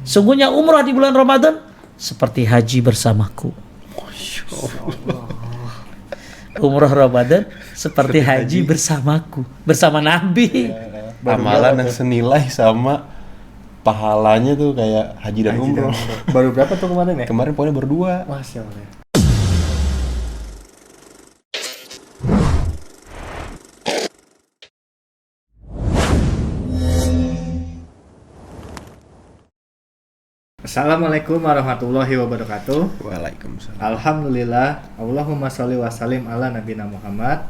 Sungguhnya umrah di bulan Ramadan seperti haji bersamaku. Umrah Ramadan seperti haji bersamaku, bersama Nabi. Amalan yang senilai sama pahalanya tuh kayak haji dan umroh. Baru berapa tuh kemarin ya? Kemarin poinnya berdua. Masya Allah. Assalamualaikum warahmatullahi wabarakatuh. Waalaikumsalam. Alhamdulillah. Allahumma sholli wa sallim ala nabiyina Muhammad.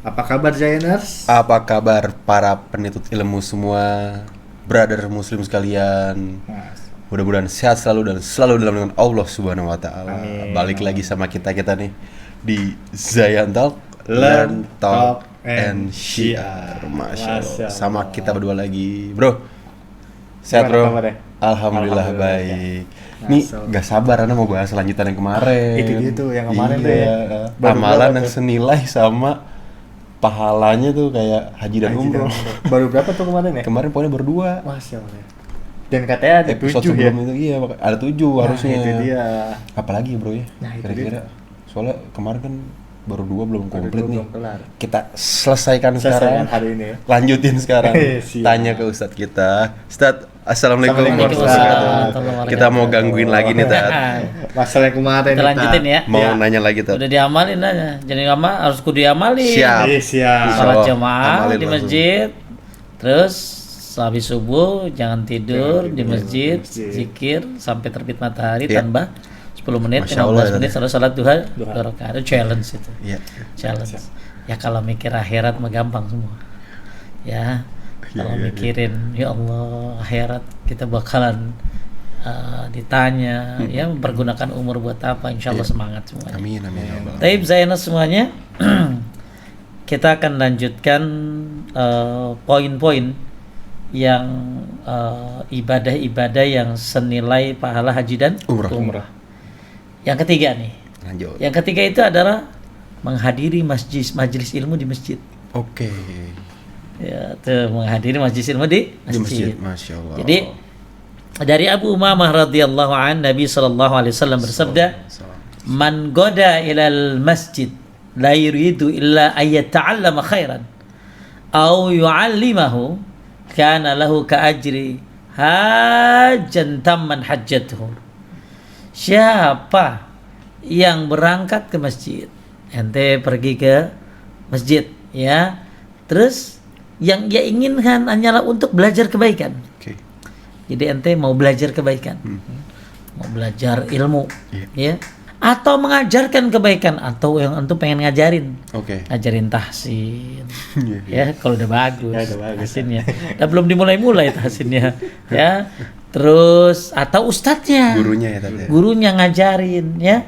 Apa kabar Zainers? Apa kabar para penuntut ilmu semua, brother muslim sekalian? Mas. Mudah-mudahan sehat selalu dan selalu dalam lindungan Allah Subhanahu wa taala. Amin. Balik lagi sama kita nih di Zayan Talk, Learn, Talk Talk, and and Share. Masya Masya Allah. Sama Allah. kita berdua lagi, bro. Sehat, Gimana bro? kabarnya? Alhamdulillah Alhamdulillah, baik. Nih Masya Allah. gak sabar Anda mau bahas lanjutan yang kemarin. Itu dia tuh, yang kemarin tuh iya. ya. Baru Amalan berapa yang tuh? senilai sama pahalanya tuh kayak haji dan Haji dan umroh. umroh. Baru berapa tuh kemarin ya? Kemarin poinnya berdua. Masya Allah. Dan katanya ada Episode 7 ya. sebelum itu iya ada 7 harusnya. Nah, itu dia. Apalagi bro ya? Nah, itu Kira-kira soalnya kemarin kan baru 2 belum Baru komplit dua nih. belum kelar. Kita selesaikan Selesaikan sekarang. hari ini ya. Lanjutin sekarang. Siap. Tanya ke Ustadz kita. Ustadz, assalamualaikum Assalamualaikum warahmatullahi. Kita mau gangguin lagi nih Tat. Masalah yang kemarin Kita nih, lanjutin Tat. ya. Mau Ya. nanya lagi Tat. Udah diamalin aja. Jadi amal harus kudu diamalin. Siap. Siap. Insya Salat Allah, jamaah amalin di langsung. masjid. Terus habis subuh jangan tidur Jangan di tidur masjid, di masjid. zikir sampai terbit matahari Iya. tambah 10 menit, Masya Allah, 15 menit ya. selalu salat duha, Duha. 2 rakaat. Itu challenge itu. Iya. Challenge. Ya kalau mikir akhirat mah gampang semua. Ya. Kalau iya. mikirin ya Allah akhirat kita bakalan ditanya ya mempergunakan umur buat apa, insya Allah Iya. semangat semuanya. Amin amin ya Allah. Taib Zainal semuanya, kita akan lanjutkan poin-poin yang ibadah-ibadah yang senilai pahala haji dan Umrah. Yang ketiga nih, Lanjut. yang ketiga itu adalah menghadiri majelis ilmu di masjid. Oke. Ya, tuh menghadiri majelis ilmu di Di masjid, masjid. Masya Allah. Jadi dari Abu Umamah radhiyallahu an Nabi sallallahu alaihi wasallam bersabda, "Man goda ilal masjid la yuridu illa ayyata'allama khairan aw yu'allimahu kana lahu ka'ajri hajjan tamman hajjatuhu." Siapa yang berangkat ke masjid, ente pergi ke masjid ya, terus yang ia inginkan hanyalah untuk belajar kebaikan. Oke. Jadi ente mau belajar kebaikan, mau belajar ilmu, Iya. ya, atau mengajarkan kebaikan, atau yang antum pengen ngajarin, Oke. ngajarin tahsin, Iya, ya kalau udah bagus, Ya, udah bagus. tahsinnya, udah belum dimulai-mulai tahsinnya, ya, terus atau ustadznya, Gurunya ya Tat ya. gurunya ngajarin, ya,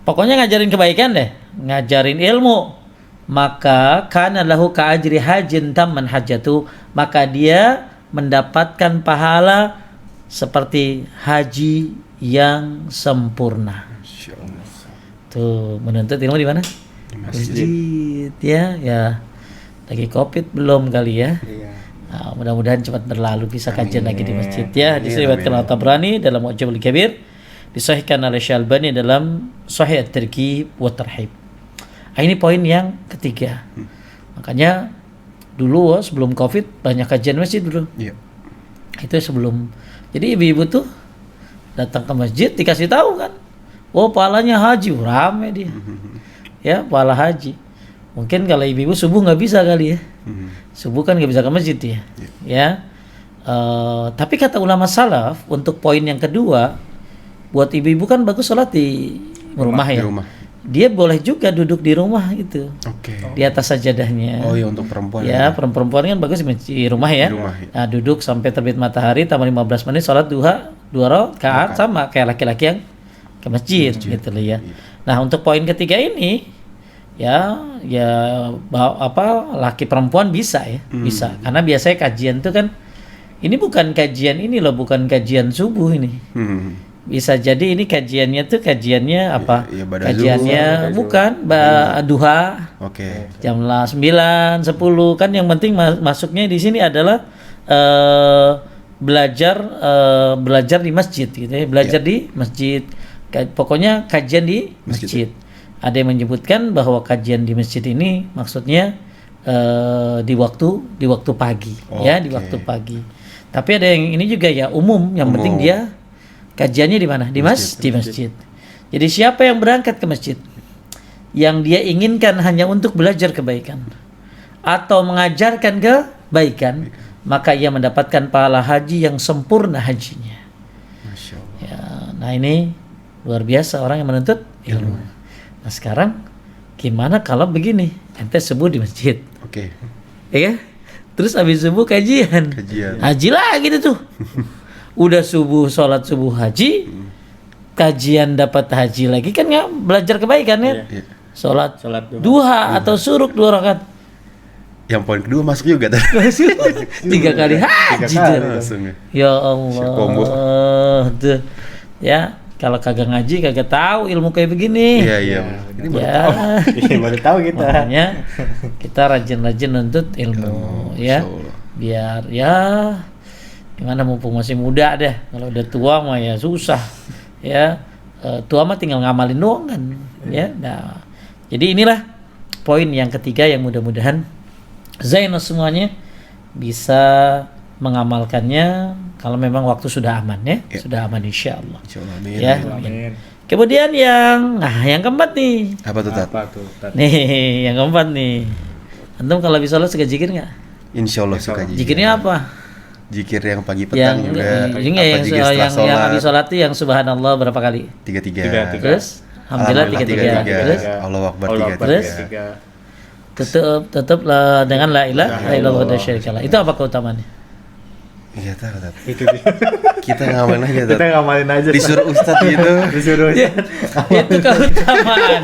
pokoknya ngajarin kebaikan deh, ngajarin ilmu, maka kana lahu ka ajri hajin tamman hajatu, maka dia mendapatkan pahala seperti haji yang sempurna. Masya Allah. Tuh, menuntut ilmu di mana? Di masjid. Masjid, ya. Lagi Covid belum kali ya. Iya. Nah, mudah-mudahan cepat berlalu, bisa kajian lagi di masjid ya. Amin, Diseriwayatkan amin. Al-Tabrani dalam Mu'jamul Kabir, disahihkan oleh Syalbani dalam Sahih At-Targhib wa Tarhib. Nah, ini poin yang ketiga. Makanya dulu sebelum Covid banyak kajian masjid dulu. Iya. Itu sebelum. Jadi ibu-ibu tuh datang ke masjid dikasih tahu kan. Oh, pahalanya haji, rame dia. Ya, pahala haji. Mungkin kalau ibu-ibu subuh nggak bisa kali ya. Subuh kan nggak bisa ke masjid dia. Ya. Tapi kata ulama salaf untuk poin yang kedua, buat ibu-ibu kan bagus sholat di rumah Di ya. rumah. Dia boleh juga duduk di rumah gitu. Oke. Di atas sajadahnya. Oh iya untuk perempuan. Ya, perempuan kan bagus di rumah ya. Di rumah, ya. Nah, duduk sampai terbit matahari tambah 15 menit sholat duha 2 rakaat sama kayak laki-laki yang ke masjid gitu loh ya. Nah, untuk poin ketiga ini ya laki perempuan bisa ya, bisa. Karena biasanya kajian itu kan ini bukan kajian ini loh, bukan kajian subuh ini. Bisa jadi ini kajiannya tuh kajiannya apa? Iya, pada kajiannya zuhur, bukan duha Oke. jam 9, 10 kan yang penting masuknya di sini adalah belajar di masjid gitu ya, belajar di masjid. Pokoknya kajian di masjid. Ada yang menyebutkan bahwa kajian di masjid ini maksudnya di waktu pagi, ya di waktu pagi. Tapi ada yang ini juga ya umum, yang penting dia kajiannya di mana? Di masjid. Jadi siapa yang berangkat ke masjid yang dia inginkan hanya untuk belajar kebaikan atau mengajarkan kebaikan, maka ia mendapatkan pahala haji yang sempurna hajinya. Masya Allah. Ya, nah ini luar biasa orang yang menuntut ilmu. Nah sekarang gimana kalau begini, ente subuh di masjid, Oke. ya? Terus habis subuh kajian. Haji lagi tuh. Udah subuh sholat subuh haji, kajian dapat haji lagi kan nggak belajar kebaikan ya? Iya. Sholat Sholat duha atau suruk 2 rakaat. Yang poin kedua masuk juga tadi. 3 kali haji tuh. Langsung ya. Ya Combo. Allah tuh. Ya kalau kagak ngaji kagak tahu ilmu kayak begini. Iya. Ini baru Ya, Iya, baru tahu kita. makanya kita rajin-rajin nuntut ilmu ya, Masya Allah. biar ya gimana mumpung masih muda deh. Kalau udah tua mah ya susah ya. Tua mah tinggal ngamalin doang kan ya. Nah, jadi inilah poin yang ketiga yang mudah-mudahan Zainal semuanya bisa mengamalkannya kalau memang waktu sudah aman ya, sudah aman insya Allah. Insya Allah. Amin. Ya. Amin. Kemudian yang keempat nih. Apa tuh, Tat? Apa tuh? Tat? Nih, yang keempat nih. Antum kalau habis sholat suka zikir nggak? Insya Allah suka zikir. Zikirnya apa? Zikir yang pagi petang juga. yang zikir setelah yang habis sholat tuh yang subhanallah berapa kali? 3-3. Terus alhamdulillah 3-3. Terus Allahu Akbar Allah 3-3. Terus? tutup dengan la ilaha illallah wa la syarikalah. Itu apa keutamaannya? Iya, Tat. Itu dia. Kita ngamalin aja, Tat. Kita ngamalin aja. Disuruh ustadz gitu. Disuruh. Ya, itu keutamaannya.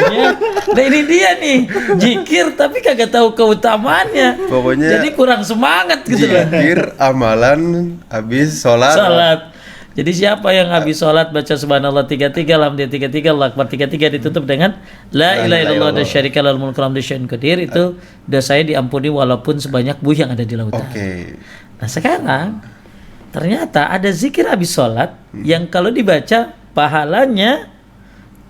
Nah ini dia nih, zikir tapi kagak tahu keutamaannya. Pokoknya Jadi kurang semangat gitu loh. zikir amalan habis sholat. Salat. Jadi siapa yang habis sholat baca subhanallah 3-3, alhamdulillah 3-3, Allah akbar 3-3 ditutup dengan la ilaha illallah wa la syarika lahul mulku wa lahu syai'un qadir, itu dosanya diampuni walaupun sebanyak buih yang ada di lautan. Oke. Nah sekarang ternyata ada zikir habis sholat yang kalau dibaca pahalanya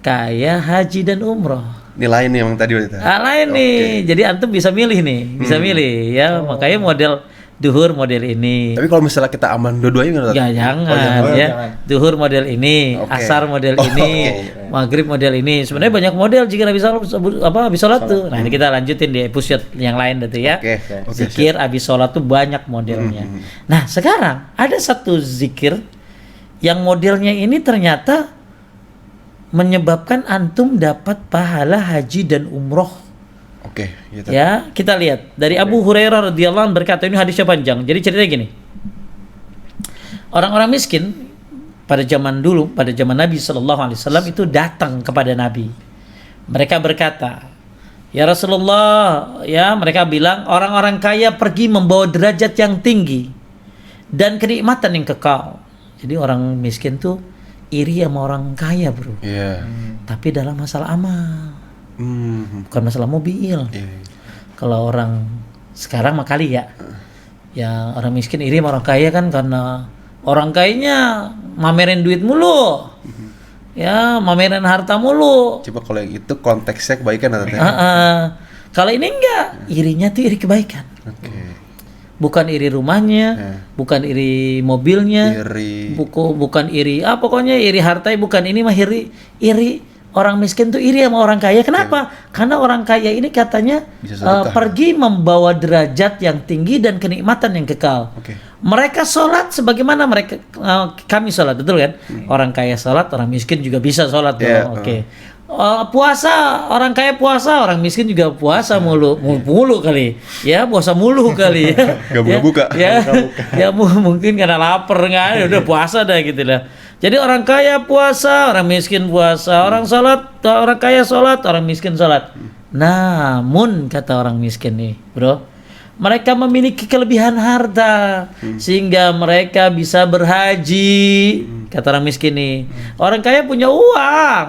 kayak haji dan umroh. Ini lain nih yang tadi udah. Lain nih, jadi antum bisa milih nih, bisa milih ya. Makanya model duhur model ini. Tapi kalau misalnya kita aman dua-duanya gimana, Tat? Ya jangan jangan. ya. Jangan. Duhur model ini, Oke. asar model Oh, ini, oke. maghrib model ini. Sebenarnya banyak model jika habis sholat tuh. Nah ini kita lanjutin di episode yang lain tuh ya. Oke. Oke. Zikir habis sholat tuh banyak modelnya. Nah sekarang ada satu zikir yang modelnya ini ternyata menyebabkan antum dapat pahala haji dan umroh. Oke, gitu. Ya, kita lihat dari Abu Hurairah radhiyallahu anhu berkata, ini hadisnya panjang. Jadi ceritanya gini. Orang-orang miskin pada zaman dulu, pada zaman Nabi sallallahu alaihi wasallam itu datang kepada Nabi. Mereka berkata, "Ya Rasulullah," ya mereka bilang, orang-orang kaya pergi membawa derajat yang tinggi dan kenikmatan yang kekal. Jadi orang miskin tuh iri sama orang kaya, Bro. Iya. Tapi dalam masalah amal, bukan masalah mobil. Iya. Kalau orang sekarang mah kali ya, ya orang miskin iri sama orang kaya kan karena orang kayanya mamerin duit mulu, ya mamerin harta mulu. Coba kalau yang itu konteksnya kebaikan atau tidak? Kalau ini enggak, irinya tuh iri kebaikan, Oke. bukan iri rumahnya, bukan iri mobilnya, Iri. bukan iri, pokoknya iri hartanya, bukan ini mah iri. Orang miskin tuh iri sama orang kaya. Kenapa? Karena orang kaya ini katanya Bisa sedekah. pergi membawa derajat yang tinggi dan kenikmatan yang kekal. Oke. Mereka sholat sebagaimana mereka kami sholat, betul kan? Orang kaya sholat, orang miskin juga bisa sholat. Yeah, Oke. Puasa, orang kaya puasa, orang miskin juga puasa mulu kali. Ya, puasa mulu kali ya. Nggak buka-buka. Ya mungkin karena lapar nggak, udah puasa dah gitu lah. Jadi orang kaya puasa, orang miskin puasa, orang kaya sholat, orang miskin sholat. Namun kata orang miskin nih, bro, mereka memiliki kelebihan harta sehingga mereka bisa berhaji kata orang miskin nih. Orang kaya punya uang.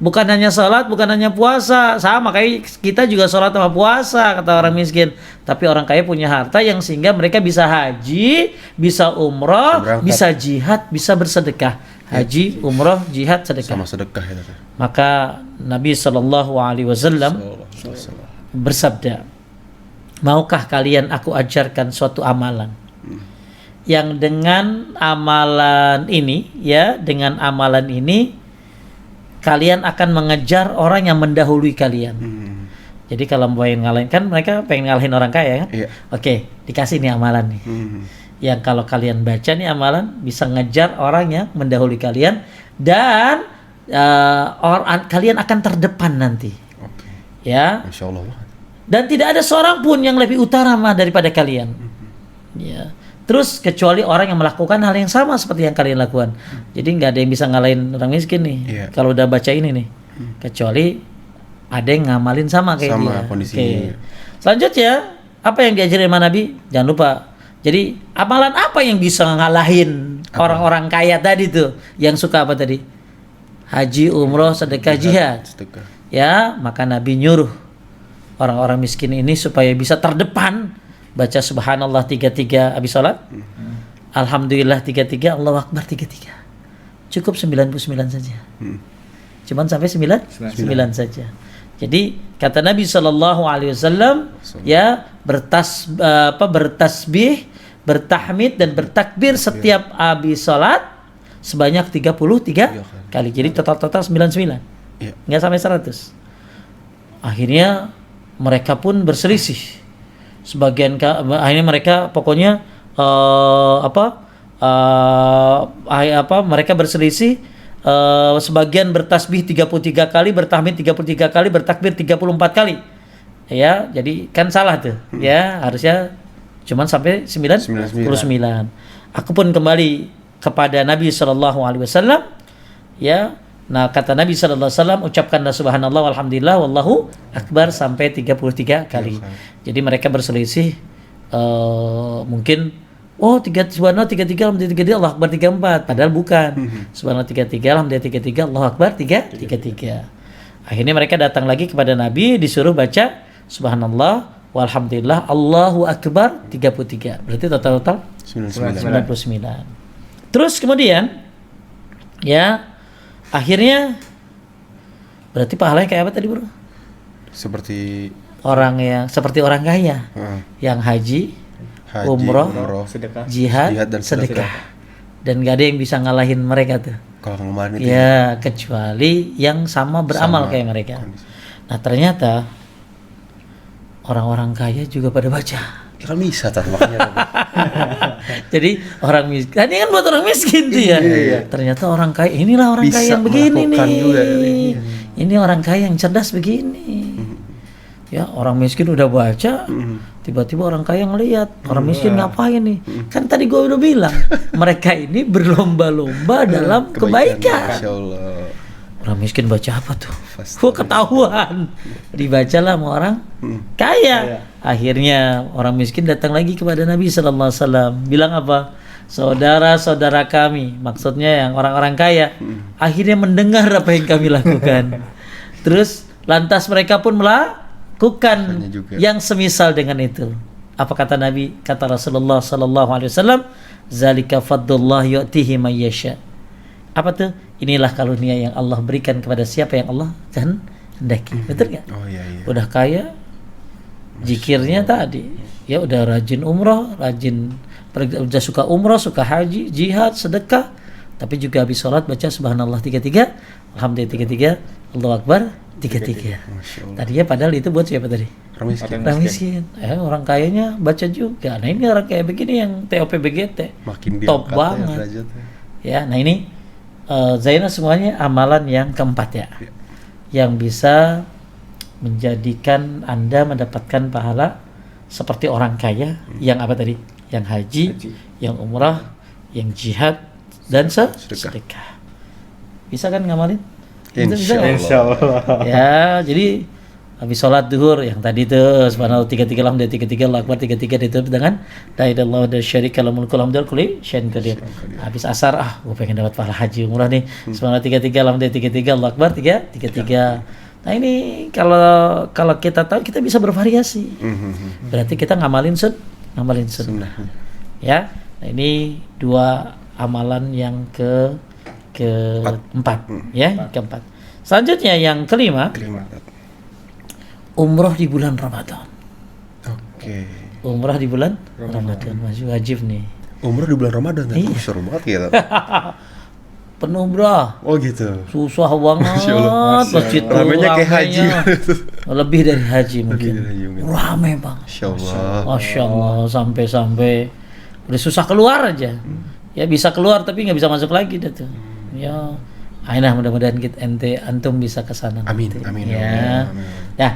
Bukan hanya sholat, bukan hanya puasa. Sama kayak kita juga sholat sama puasa, kata orang miskin. Tapi orang kaya punya harta yang sehingga mereka bisa haji, bisa umroh, bisa jihad, bisa bersedekah. Haji, umroh, jihad, sedekah. Sama sedekah ya. Maka Nabi SAW bersabda, maukah kalian aku ajarkan suatu amalan yang dengan amalan ini, ya, dengan amalan ini kalian akan mengejar orang yang mendahului kalian. Jadi kalau mau ngalahin, kan mereka pengen ngalahin orang kaya kan? Iya. Oke, dikasih nih amalan nih. Yang kalau kalian baca nih amalan bisa ngejar orang yang mendahului kalian dan kalian akan terdepan nanti. Ya. Masya Allah. Dan tidak ada seorang pun yang lebih utara daripada kalian. Ya. Terus kecuali orang yang melakukan hal yang sama seperti yang kalian lakukan. Jadi nggak ada yang bisa ngalahin orang miskin nih. Iya. Kalau udah baca ini nih. Kecuali ada yang ngamalin sama kayak dia. Kondisinya. Oke. Selanjutnya, apa yang diajarin sama Nabi? Jangan lupa. Jadi amalan apa yang bisa ngalahin orang-orang kaya tadi tuh? Yang suka apa tadi? Haji, umroh, sedekah, jihad. Sedekah. Ya, maka Nabi nyuruh orang-orang miskin ini supaya bisa terdepan baca subhanallah 33 habis salat. Alhamdulillah 33, Allahu akbar 33. Cukup 99 saja. Cuman sampai 9 saja. Jadi kata Nabi SAW, ya, bertasbih, bertahmid dan bertakbir setiap habis salat sebanyak 33 kali. Jadi total 99. Nggak sampai 100. Akhirnya mereka pun berselisih. Akhirnya mereka pokoknya mereka berselisih. Sebagian bertasbih 33 kali, bertahmid 33 kali, bertakbir 34 kali. Ya, jadi kan salah tuh. Ya, harusnya cuman sampai 99. Aku pun kembali kepada Nabi SAW. Ya. Nah, kata Nabi SAW, ucapkanlah subhanallah walhamdulillah wallahu akbar sampai 33 kali. Jadi mereka berselisih mungkin subhanallah 33 alhamdulillah 33 Allah akbar 34, padahal bukan. Subhanallah 33 alhamdulillah 33 Allah akbar 33. Akhirnya mereka datang lagi kepada Nabi, disuruh baca subhanallah walhamdulillah Allahu akbar 33. Berarti total 99. Terus kemudian ya akhirnya berarti pahalanya kayak apa tadi, Bro? Seperti orang kaya yang haji, umroh, sedekah, jihad dan sedekah. Dan gak ada yang bisa ngalahin mereka tuh. Kalau ngalahin itu ya, kecuali yang sama beramal kayak mereka. Nah, ternyata orang-orang kaya juga pada baca. Kan bisa makanya. Jadi orang miskin, ini kan buat orang miskin tuh ya. Ternyata orang kaya, inilah orang kaya yang begini nih. Juga, ini orang kaya yang cerdas begini. Ya, orang miskin udah baca, tiba-tiba orang kaya ngelihat orang miskin ngapain nih? Kan tadi gue udah bilang, mereka ini berlomba-lomba dalam kebaikan. Masya Allah. Orang miskin baca apa tuh? Gua ketahuan. Dibacalah sama orang kaya. Akhirnya orang miskin datang lagi kepada Nabi SAW. Bilang apa? Saudara-saudara kami, maksudnya yang orang-orang kaya, akhirnya mendengar apa yang kami lakukan. Terus lantas mereka pun melakukan yang semisal dengan itu. Apa kata Nabi? Kata Rasulullah SAW, "Zalika fadlullah yu'tihi man yasha." Apa tuh? Inilah karunia yang Allah berikan kepada siapa yang Allah kehendaki. Betul nggak? Oh, iya. Udah kaya, zikirnya tadi, ya udah rajin umroh, udah suka umroh, suka haji, jihad, sedekah, tapi juga habis sholat baca subhanallah 33, alhamdulillah 33, Allahu akbar 33. Tadinya padahal itu buat siapa tadi? Orang miskin. Orang kayanya baca juga. Nah, ini orang kaya begini yang TOPBGT makin top banget. Ya, nah ini Zainal semuanya amalan yang keempat ya, yang bisa menjadikan Anda mendapatkan pahala seperti orang kaya yang apa tadi? Yang haji, yang umrah, yang jihad dan sedekah. Bisa kan ngamalin? Insya Allah. Ya, jadi habis sholat duhur yang tadi tuh subhanallah 33 alhamdulillah 33 Allahu akbar 33 ditutup dengan la ilaha illallah wa la syarika lahu mulku wa hamdu kulli syai'in qadir. Habis asar gue pengen dapat pahala haji umrah nih. Subhanallah 33 alhamdulillah 33 Allahu akbar 33. Nah ini kalau kita tahu kita bisa bervariasi. Berarti kita ngamalin sunnah. Ya. Nah, ini 2 amalan yang keempat ya, keempat. Selanjutnya yang kelima. Umroh di bulan Ramadan. Oke. Umroh di bulan Ramadan masih wajib nih. Umroh di bulan Ramadan kan? Iya. Seru banget gitu. Penuh bro. Oh gitu. Susah banget. Masya Allah. Masjid tuh Ramenya kayak haji. Lebih dari haji mungkin. mungkin. Rame bang. Masya Allah. Masya Allah sampai udah susah keluar aja. Ya bisa keluar tapi nggak bisa masuk lagi dah tuh. Ya. Aina mudah-mudahan antum bisa ke sana. Amin. nanti. Amin. Ya. Amin. Nah,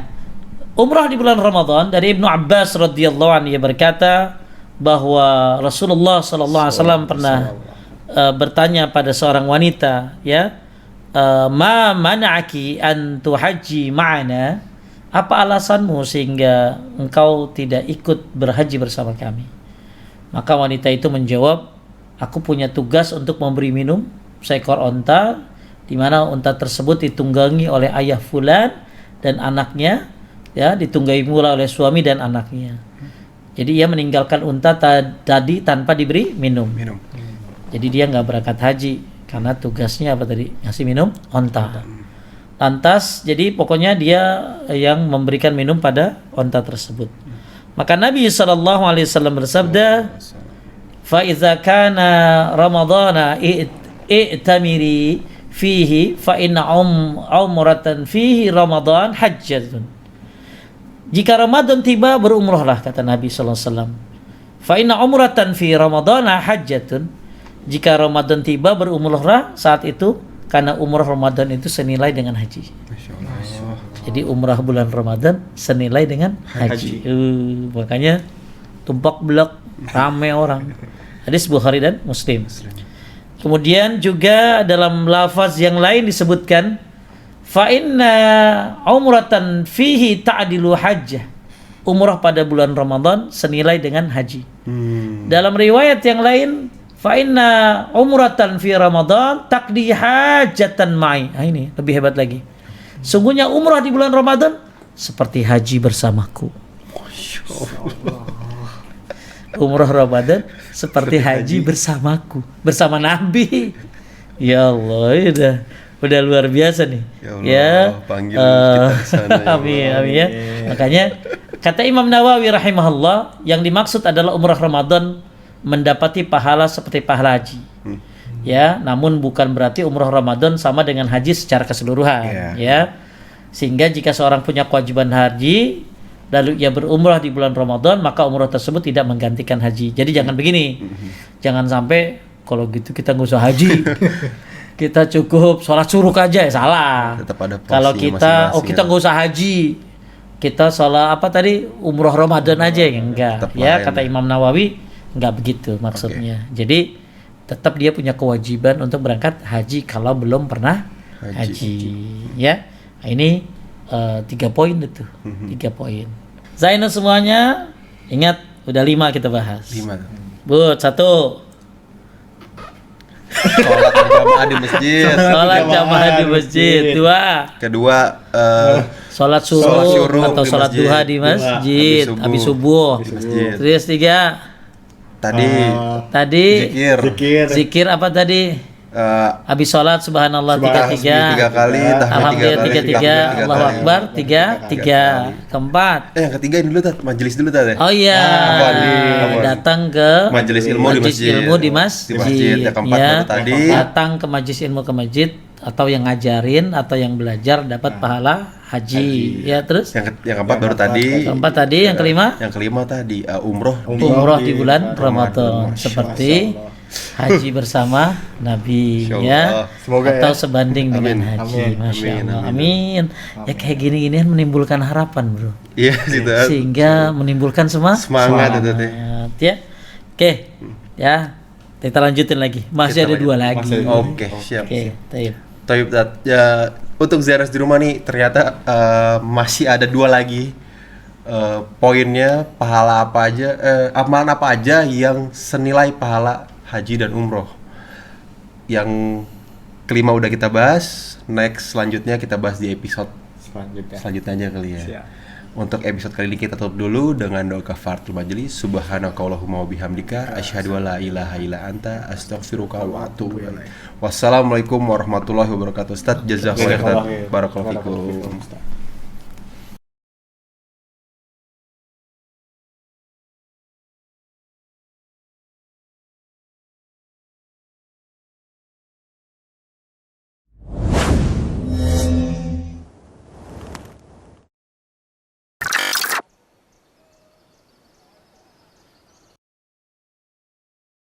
umrah di bulan Ramadan dari Ibnu Abbas radhiyallahu anhu ia berkata bahwa Rasulullah sallallahu alaihi wasallam pernah bertanya pada seorang wanita, ya, ma mana'aki an tuhaji ma'ana? Apa alasanmu sehingga engkau tidak ikut berhaji bersama kami? Maka wanita itu menjawab, aku punya tugas untuk memberi minum seekor onta, di mana unta tersebut ditunggangi oleh ayah fulan dan anaknya, ya, ditunggangi pula oleh suami dan anaknya. Jadi ia meninggalkan unta tadi tanpa diberi minum. Jadi dia nggak berangkat haji karena tugasnya apa tadi? Ngasih minum onta. Lantas jadi pokoknya dia yang memberikan minum pada onta tersebut. Maka Nabi SAW bersabda, fa iza kana ramadhana i'tamiri fihi fa inna umratan fihi Ramadan hajjatun. Jika Ramadan tiba berumrahlah, kata Nabi sallallahu alaihi wasallam. Fa inna umratan fi Ramadan hajjatun. Jika Ramadan tiba berumrahlah saat itu, karena umrah Ramadan itu senilai dengan haji. Masyaallah. Jadi umrah bulan Ramadan senilai dengan haji. Makanya tumpak belak ramai orang. Hadis Bukhari dan Muslim. Kemudian juga dalam lafaz yang lain disebutkan fa inna umratan fihi ta'dilu hajjah. Umrah pada bulan Ramadan senilai dengan haji. Dalam riwayat yang lain fa inna umratan fi Ramadan taqdi hajatan ma'i. Nah, ini lebih hebat lagi. Sungguhnya umrah di bulan Ramadan seperti haji bersamaku. Umrah Ramadan seperti haji bersamaku, bersama Nabi. Ya Allah, udah luar biasa nih. Ya Allah, panggil kita ke sana, ya amin, amin ya. Makanya kata Imam Nawawi rahimahullah, yang dimaksud adalah umrah Ramadan mendapati pahala seperti pahala haji. Ya, namun bukan berarti umrah Ramadan sama dengan haji secara keseluruhan, ya. Sehingga jika seorang punya kewajiban haji lalu ia berumrah di bulan Ramadan, maka umrah tersebut tidak menggantikan haji. Jadi jangan begini, jangan sampai kalau gitu kita nggak usah haji, kita cukup sholat suruk aja, ya salah. Kalau kita kita nggak usah haji, kita sholat apa tadi umrah Ramadan aja, ya enggak. Ya kata Imam Nawawi enggak begitu maksudnya. Jadi tetap dia punya kewajiban untuk berangkat haji kalau belum pernah haji. Ya, nah, ini 3 poin itu, 3 poin. Zainul semuanya, ingat udah 5 kita bahas. 5. But 1. Sholat berjamaah di masjid. Sholat jamaah di masjid. 2. Kedua, sholat suruh atau sholat duha di masjid. Habis subuh. Terus 3. Tadi zikir apa tadi? Habis sholat subhanallah 33 kali, alhamdulillah 33, Allahu Akbar 3. Keempat. Yang ketiga ini dulu tat, majelis dulu tat. Oh iya. Datang ke majelis ilmu di masjid. Yang keempat baru tadi. Datang ke majelis ilmu ke masjid atau yang ngajarin atau yang belajar dapat pahala haji. Ya terus. Yang keempat baru tadi. Keempat tadi, yang kelima. Yang kelima tadi umroh di bulan Ramadan seperti haji bersama Nabi, ya. Semoga atau ya. sebanding dengan haji. Masya Allah. Amin. Ya kayak gini-ginian menimbulkan harapan, bro. Iya, gitu. Sehingga menimbulkan semangat itu teh. Ya. Oke. Ya. Kita lanjutin lagi. Masih ada 2 lagi. Oke, siap. Oke, Taib. Ya, untuk Zeros di rumah nih ternyata masih ada 2 lagi poinnya, pahala apa aja, amalan apa aja yang senilai pahala haji dan umroh. Yang kelima udah kita bahas, next selanjutnya kita bahas di episode selanjutnya aja kali ya. Siap. Untuk episode kali ini kita tutup dulu dengan doa kafaratul majelis. Subhanakallahumma wa bihamdika asyhadu an la ilaha illa anta astaghfiruka wa atubu ilaik. Wassalamualaikum warahmatullahi wabarakatuh. Ustaz, jazakallahu khairan. Barakallahu fikum.